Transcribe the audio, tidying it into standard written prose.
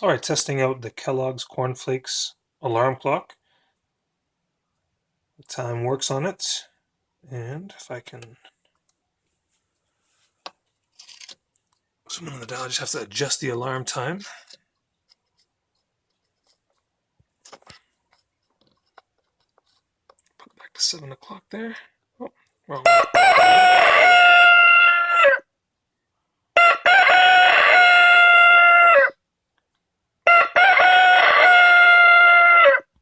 Alright, testing out the Kellogg's Corn Flakes alarm clock. The time works on it, and if I can zoom in on the dial, I just have to adjust the alarm time. Put it back to 7 o'clock there. Oh, wrong one.